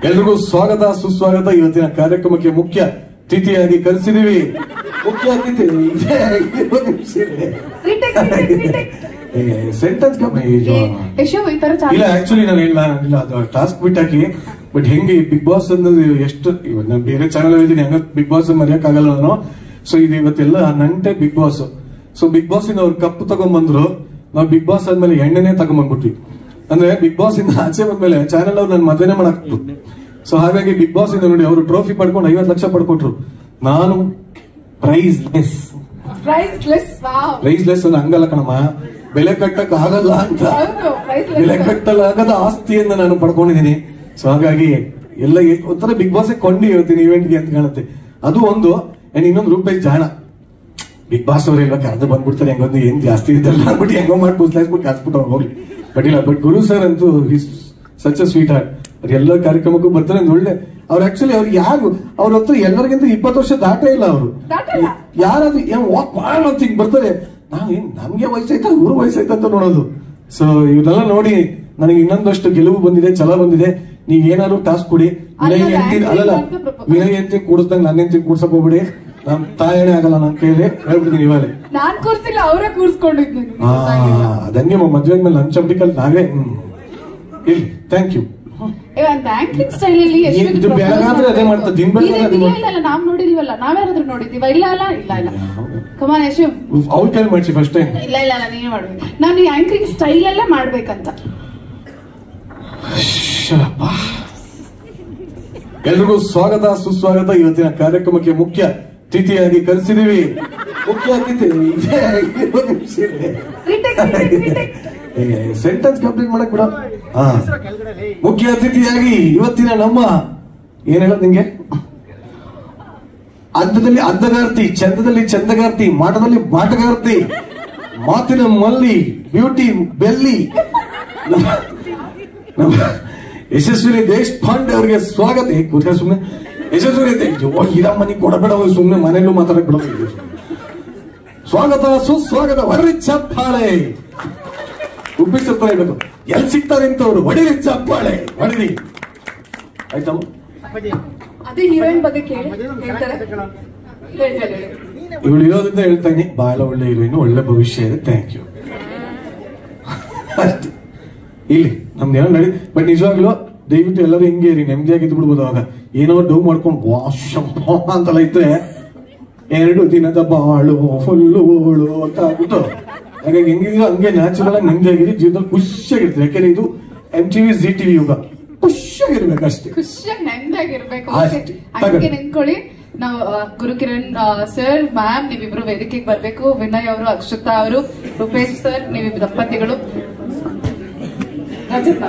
ಎಲ್ರಿಗೂ ಸ್ವಾಗತ ಸುಸ್ವಾಗತ. ಇವತ್ತಿನ ಕಾರ್ಯಕ್ರಮಕ್ಕೆ ಮುಖ್ಯ ಅತಿಥಿಯಾಗಿ ಕರೆಸಿದೀವಿ. ಮುಖ್ಯ ಅತಿಥಿ ಸೆಂಟೆನ್ಸ್ ಇಲ್ಲ, ಆಕ್ಚುಲಿ ನಾನು ಇಲ್ಲ ಟಾಸ್ಕ್ ಬಿಟ್ಟಾಕಿ. ಬಟ್ ಹೆಂಗೆ ಬಿಗ್ ಬಾಸ್ ಅನ್ನೋದು ಎಷ್ಟು ನಾನು ಬೇರೆ ಚಾನಲ್ ಇದ್ದೀನಿ, ಹಂಗ ಬಿಗ್ ಬಾಸ್ ಮರೆಯಕ್ ಆಗಲ್ಲ ನಾನು. ಸೊ ಇದು ಇವತ್ತೆಲ್ಲ ನಂಟೆ big boss. So big boss ಇಂದ ಅವ್ರು ಕಪ್ ತಗೊಂಡ್ಬಂದ್ರು, ನಾವು ಬಿಗ್ ಬಾಸ್ ಆದ್ಮೇಲೆ ಎಣ್ಣೆನೆ ತಗೊಂಡ್ಬಂದ್ಬಿಟ್ವಿ. ಅಂದ್ರೆ ಬಿಗ್ ಬಾಸ್ ಇಂದ ಆಚೆ ಬಂದ್ಮೇಲೆ ಚಾನೆಲ್ ಅವ್ರು ನನ್ ಮದ್ವೆನೆ ಮಾಡಾಕ್ತು. ಸೊ ಹಾಗಾಗಿ ಬಿಗ್ ಬಾಸ್ ಇಂದ ನೋಡಿ ಅವರು ಟ್ರೋಫಿ ಪಡ್ಕೊಂಡು 50 ಲಕ್ಷ ಪಡ್ಕೊಟ್ರು. ನಾನು ಪ್ರೈಸ್ ಲೆಸ್ ಅಂದ್ರೆ ಹಂಗಲ್ಲ ಕಣಮ್ಮ, ಬೆಲೆ ಕಟ್ಟಕ್ ಆಗಲ್ಲ ಅಂತ, ಬೆಲೆ ಕಟ್ಟಲಾಗದ ಆಸ್ತಿಯನ್ನ ನಾನು ಪಡ್ಕೊಂಡಿದ್ದೀನಿ. ಸೊ ಹಾಗಾಗಿ ಎಲ್ಲ ಒಂಥರ ಬಿಗ್ ಬಾಸ್ ಕೊಂಡಿ ಹೇಳ್ತೀನಿ ಇವೆಂಟ್ಗೆ ಅಂತ ಕಾಣುತ್ತೆ. ಅದು ಒಂದು. ಇನ್ನೊಂದು ರೂಪಾಯಿ ಜಾಣ ಬಿಗ್ ಬಾಸ್ ಅವ್ರು ಇಲ್ವಾ ಕರೆದು ಬಂದ್ಬಿಡ್ತಾರೆ, ಹೆಂಗೊಂದು ಏನ್ ಜಾಸ್ತಿ ಇದೆಲ್ಲ ಅಂದ್ಬಿಟ್ಟು ಹೆಂಗೋ ಮಾಡಿ ಕೂಸ್ಲಾಯಿಸ್ಬಿಟ್ಟು ಕಾಸ್ಬಿಟ್ಟು ಅವ್ರು ಹೋಗ್ಲಿ. ಬಟ್ ಇಲ್ಲ, ಬಟ್ ಗುರು ಸರ್ ಅಂತೂ ಸಚ್ ಅ ಸ್ವೀಟ್ ಹಾರ್ಟ್. ಅವ್ರು ಎಲ್ಲ ಕಾರ್ಯಕ್ರಮಕ್ಕೂ ಬರ್ತಾರೆ. ಒಳ್ಳೆ ಅವ್ರು ಆಕ್ಚುಲಿ ಅವ್ರಿಗೆ ಯಾರು ಅವ್ರ ಹತ್ರ ಎಲ್ಲರಿಗಿಂತ 20 ವರ್ಷ ದಾಟೇ ಇಲ್ಲ. ಅವರು ಯಾರಾದ್ರೂ ವಾಕ್ ಮಾಡೋಣ ಅಂತ ಹಿಂಗ್ ಬರ್ತಾರೆ. ನಾವೇನ್ ನಮ್ಗೆ ವಯಸ್ಸಾಯ್ತಾ ಇವ್ರು ವಯಸ್ಸಾಯ್ತಾ ಅಂತ ನೋಡೋದು. ಸೊ ಇವನ್ನೆಲ್ಲ ನೋಡಿ ನನಗೆ ಇನ್ನೊಂದಷ್ಟು ಗೆಲುವು ಬಂದಿದೆ, ಛಲ ಬಂದಿದೆ. ನೀವ್ ಏನಾದ್ರು ಟಾಸ್ಕ್ ಕೊಡಿ. ವಿನಯ್ ಎಂತಿ ಕೂಡಿಸ್ದಂಗ್ ನನ್ನ ಎಂತಿ ಕೂಡ್ಸಕ್ ಹೋಗ್ಬಿಡಿ. ನಮ್ ತಾಯಣೆ ಆಗಲ್ಲ ನನ್ನ ಕೈಲಿ ಹೇಳ್ಬಿಡ್ತೀನಿ ಇವಾಗ. ನಾನ್ ಕೂರ್ಸಿಲ್ಲ, ಅವರೇ ಕೂರ್ಸ್ಕೊಂಡಿದ್ವಿ. ಅದಂಗೆ ಮದ್ವೆ ಮೇಲೆ ನಮ್ ಚಂಬಿಕಲ್ ನಾವೇ ಇಲ್ಲಿ. Thank you. ಆಂಕ್ರಿಂಗ್ ಸ್ಟೈಲ್ ಅಲ್ಲಿ ಅದೇ ಮಾಡ್ತಾರೆ. ನಾವ್ ನೋಡಿಲ್ವಲ್ಲ, ನಾವ್ಯಾರಾದ್ರೂ ನೋಡಿದೀವ? ಇಲ್ಲ ಅಲ್ಲ, ಇಲ್ಲ ಇಲ್ಲ. ಕಮಾನ್ ಯಶು, ಅವ್ರ ಕೈ ಮಾಡ್ಸಿ ಫಸ್ಟ್ ಟೈಮ್. ಇಲ್ಲ ಇಲ್ಲ, ನೀವೇ ಮಾಡ್ಬೇಕು. ನಾನು ಈ ಆಂಕ್ರಿಂಗ್ ಸ್ಟೈಲ್ ಅಲ್ಲೇ ಮಾಡ್ಬೇಕಂತ. ಎಲ್ರಿಗೂ ಸ್ವಾಗತ ಸುಸ್ವಾಗತ. ಇವತ್ತಿನ ಕಾರ್ಯಕ್ರಮಕ್ಕೆ ಮುಖ್ಯ ಅತಿಥಿಯಾಗಿ ಕರೆಸಿದೀವಿ. ಮುಖ್ಯ ಅತಿಥಿ ಸೆಂಟೆನ್ಸ್ ಕಂಪ್ಲೀಟ್ ಮಾಡಕ್ ಬಿಡ. ಮುಖ್ಯ ಅತಿಥಿಯಾಗಿ ಇವತ್ತಿನ ನಮ್ಮ ಏನ್ ಹೇಳೋದು ನಿಂಗೆ, ಅದ್ದದಲ್ಲಿ ಅದ್ದಗಾರ್ತಿ, ಚಂದದಲ್ಲಿ ಚಂದಗಾರ್ತಿ, ಮಾಟದಲ್ಲಿ ಮಾಟಗಾರ್ತಿ, ಮಾತಿನ ಮಲ್ಲಿ, ಬ್ಯೂಟಿ ಬೆಲ್ಲಿ, ನಮ್ಮ ಯಶಸ್ವಿನಿ ದೇಶಪಾಂಡೆ ಅವರಿಗೆ ಸ್ವಾಗತ. ಕೂತ್ಕ ಸುಮ್ನೆ ಯಶಸ್ವಿನಿ ಇರ ಮನಿ ಕೊಡಬೇಡ, ಸುಮ್ನೆ ಮನೆಯಲ್ಲೂ ಮಾತಾಡಕ್ ಬಿಡ. ಸ್ವಾಗತ ಸುಸ್ವಾಗತ. ಹೊಡ್ರಿ ಚಪ್ಪಾಳೆ. ಉಬ್ಬಿಸತ್ತ ಇರಬೇಕು. ಎಲ್ಲಿ ಸಿಗ್ತಾರೆ ಇಂಥವ್ರು, ಹೊಡಿರಿ ಚಪ್ಪಾಳೆ, ಹೊಡಿರಿ. ಆಯ್ತಮ್ಮ, ಅದೇ ಹೀರೋಯಿನ್ ಬಗ್ಗೆ ಕೇಳಿ ಹೇಳ್ತಾರೆ. ಇವಳು ಇರೋದ್ರಿಂದ ಹೇಳ್ತಾ ಇದೀನಿ, ಬಹಳ ಒಳ್ಳೆ ಹೀರೋಯಿನ್, ಒಳ್ಳೆ ಭವಿಷ್ಯ ಇದೆ. Thank you. ಅಷ್ಟೇ ಇಲ್ಲಿ ನಮ್ದು ಏನೋ ನಡಿ. ಬಟ್ ನಿಜವಾಗ್ಲೂ ದಯವಿಟ್ಟು ಎಲ್ಲರೂ ಹಿಂಗೆ ಇರಿ, ನೆಮ್ಮದಿಯಾಗಿ ಇದ್ದು ಬಿಡ್ಬೋದು. ಅವಾಗ ಏನೋ ಡೌ ಮಾಡ್ಕೊಂಡು ವಾಶ್ ಅಂತೆಲ್ಲ ಇದ್ರೆ 2 ದಿನದ ಬಾಳು ಫುಲ್ಲು ಓಳು ಅಂತ ಆಗ್ಬಿಟ್ಟು, ಹಾಗಾಗಿ ಹೆಂಗಿದ್ರು ಹಂಗೆ ನ್ಯಾಚುರಲ್ ಆಗಿ ನೆಮ್ಮದಿಯಾಗಿರಿ, ಜೀವನದಲ್ಲಿ ಖುಷಿಯಾಗಿರ್ತೀವಿ. ಯಾಕೆಂದ್ರೆ ಇದು MTV ZTV ಯುಗ. ಖುಷಿಯಾಗಿರ್ಬೇಕು ಅಷ್ಟೇ, ಖುಷಿಯಾಗಿ ನೆಮ್ಮದಿಯಾಗಿರ್ಬೇಕು. ಹಂಗೆ ನಿಂತ್ಕೊಳ್ಳಿ. ನಾವು ಗುರುಕಿರಣ್ ಸರ್, ಮ್ಯಾಮ್, ನೀವಿಬ್ರು ವೇದಿಕೆಗೆ ಬರ್ಬೇಕು. ವಿನಯ್ ಅವರು, ಅಕ್ಷತಾ ಅವರು, ರೂಪೇಶ್ ಸರ್, ನೀವಿಬ್ರು ದಂಪತಿಗಳು. ರಜತ್